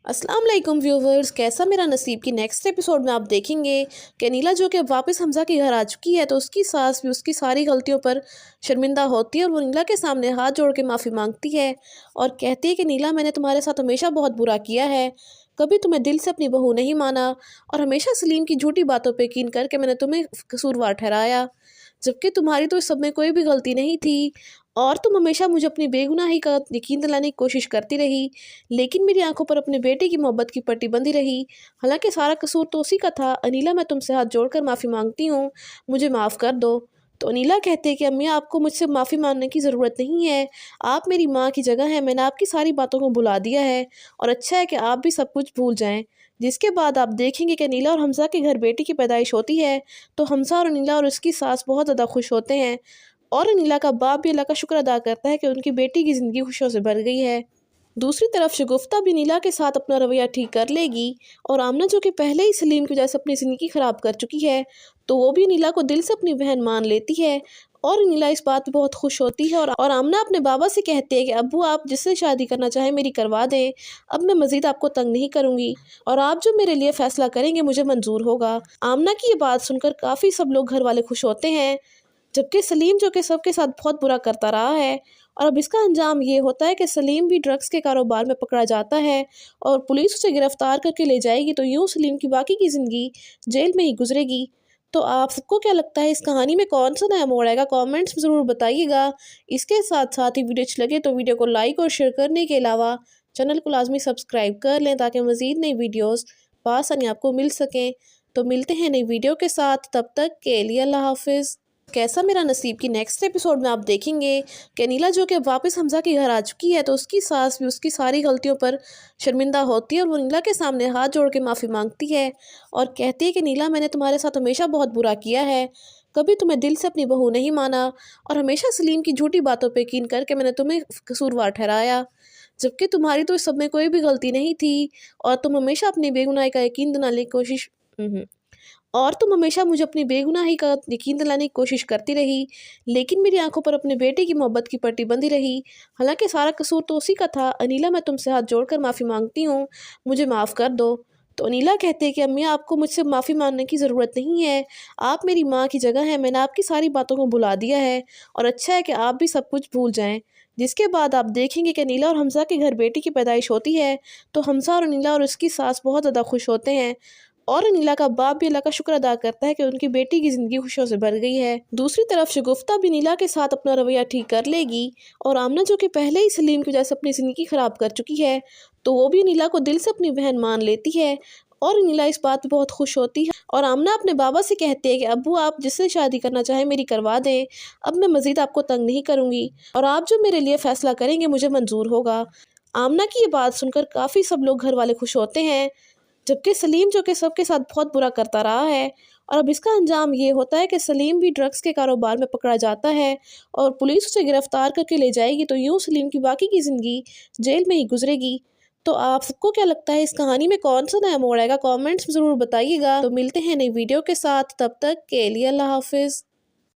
अस्सलाम वालेकुम व्यूवर्स, कैसा मेरा नसीब की नेक्स्ट एपिसोड में आप देखेंगे कि नीला जो कि अब वापस हमज़ा के घर आ चुकी है, तो उसकी सास भी उसकी सारी गलतियों पर शर्मिंदा होती है और वो नीला के सामने हाथ जोड़ के माफ़ी मांगती है और कहती है कि नीला, मैंने तुम्हारे साथ हमेशा बहुत बुरा किया है, कभी तुम्हें दिल से अपनी बहू नहीं माना और हमेशा सलीम की झूठी बातों पर यकीन करके मैंने तुम्हें कसूरवार ठहराया, जबकि तुम्हारी तो इस सब में कोई भी गलती नहीं थी और तुम हमेशा मुझे अपनी बेगुनाही का यकीन दिलाने की कोशिश करती रही, लेकिन मेरी आंखों पर अपने बेटे की मोहब्बत की पट्टी बंधी रही। हालांकि सारा कसूर तो उसी का था। अनीला, मैं तुमसे हाथ जोड़कर माफ़ी मांगती हूँ, मुझे माफ़ कर दो। तो अनीला कहते हैं कि अम्मी, आपको मुझसे माफ़ी मांगने की ज़रूरत नहीं है, आप मेरी माँ की जगह हैं, मैंने आपकी सारी बातों को भुला दिया है और अच्छा है कि आप भी सब कुछ भूल जाएँ। जिसके बाद आप देखेंगे कि अनीला और हमज़ा के घर बेटी की पैदाइश होती है, तो हमज़ा और अनीला और उसकी सास बहुत ज़्यादा खुश होते हैं और अनीला का बाप भी अल्लाह का शुक्र अदा करता है कि उनकी बेटी की ज़िंदगी खुशियों से भर गई है। दूसरी तरफ शगुफ्ता भी नीला के साथ अपना रवैया ठीक कर लेगी और आमना, जो कि पहले ही सलीम की वजह से अपनी ज़िंदगी ख़राब कर चुकी है, तो वो भी नीला को दिल से अपनी बहन मान लेती है और नीला इस बात पे बहुत खुश होती है और आमना अपने बाबा से कहती है कि अब्बू, आप जिससे शादी करना चाहें मेरी करवा दें, अब मैं मज़ीद आपको तंग नहीं करूँगी और आप जो मेरे लिए फ़ैसला करेंगे मुझे मंजूर होगा। आमना की ये बात सुनकर काफ़ी सब लोग घर वाले खुश होते हैं, जबकि सलीम जो कि सबके साथ बहुत बुरा करता रहा है और अब इसका अंजाम ये होता है कि सलीम भी ड्रग्स के कारोबार में पकड़ा जाता है और पुलिस उसे गिरफ्तार करके ले जाएगी, तो यूँ सलीम की बाकी की ज़िंदगी जेल में ही गुजरेगी। तो आप सबको क्या लगता है, इस कहानी में कौन सा नया मोड़ आएगा? कमेंट्स में ज़रूर बताइएगा। इसके साथ साथ ही वीडियो अच्छी लगे तो वीडियो को लाइक और शेयर करने के अलावा चैनल को लाजमी सब्सक्राइब कर लें ताकि मज़ीद नई वीडियोज़ बआसानी आपको मिल सकें। तो मिलते हैं नई वीडियो के साथ, तब तक के लिए अल्लाह हाफिज़। कैसा मेरा नसीब की नेक्स्ट एपिसोड में आप देखेंगे कि नीला जो कि अब वापस हमज़ा के घर आ चुकी है, तो उसकी सास भी उसकी सारी गलतियों पर शर्मिंदा होती है और वो नीला के सामने हाथ जोड़ के माफ़ी मांगती है और कहती है कि नीला, मैंने तुम्हारे साथ हमेशा बहुत बुरा किया है, कभी तुम्हें दिल से अपनी बहू नहीं माना और हमेशा सलीम की झूठी बातों पर यकीन करके मैंने तुम्हें कसूरवार ठहराया, जबकि तुम्हारी तो इस सब में कोई भी गलती नहीं थी और तुम हमेशा अपनी बेगुनाही का यकीन दिलाने की कोशिश और तुम हमेशा मुझे अपनी बेगुनाही का यकीन दिलाने की कोशिश करती रही, लेकिन मेरी आंखों पर अपने बेटे की मोहब्बत की पट्टी बंधी रही। हालांकि सारा कसूर तो उसी का था। अनीला, मैं तुमसे हाथ जोड़कर माफ़ी मांगती हूँ, मुझे माफ़ कर दो। तो अनीला कहते हैं कि अम्मी, आपको मुझसे माफ़ी मांगने की ज़रूरत नहीं है, आप मेरी माँ की जगह हैं, मैंने आपकी सारी बातों को भुला दिया है और अच्छा है कि आप भी सब कुछ भूल जाएँ। जिसके बाद आप देखेंगे कि अनीला और हमज़ा के घर बेटी की पैदाइश होती है, तो हमज़ा और अनीला और उसकी सास बहुत ज़्यादा खुश होते हैं और अनीला का बाप भी अल्लाह का शुक्र अदा करता है कि उनकी बेटी की ज़िंदगी खुशियों से भर गई है। दूसरी तरफ शगुफ्ता भी नीला के साथ अपना रवैया ठीक कर लेगी और आमना, जो कि पहले ही सलीम की वजह से अपनी ज़िंदगी ख़राब कर चुकी है, तो वो भी नीला को दिल से अपनी बहन मान लेती है और नीला इस बात पे बहुत खुश होती है और आमना अपने बाबा से कहती है कि अब्बू, आप जिससे शादी करना चाहें मेरी करवा दें, अब मैं मज़ीद आपको तंग नहीं करूँगी और आप जो मेरे लिए फ़ैसला करेंगे मुझे मंजूर होगा। आमना की ये बात सुनकर काफ़ी सब लोग घर वाले खुश होते हैं, जबकि सलीम जो कि सबके साथ बहुत बुरा करता रहा है और अब इसका अंजाम ये होता है कि सलीम भी ड्रग्स के कारोबार में पकड़ा जाता है और पुलिस उसे गिरफ्तार करके ले जाएगी, तो यूँ सलीम की बाकी की ज़िंदगी जेल में ही गुजरेगी। तो आप सबको क्या लगता है, इस कहानी में कौन सा नया मोड़ आएगा? कमेंट्स में ज़रूर बताइएगा। तो मिलते हैं नई वीडियो के साथ, तब तक के लिए अल्लाह हाफिज़।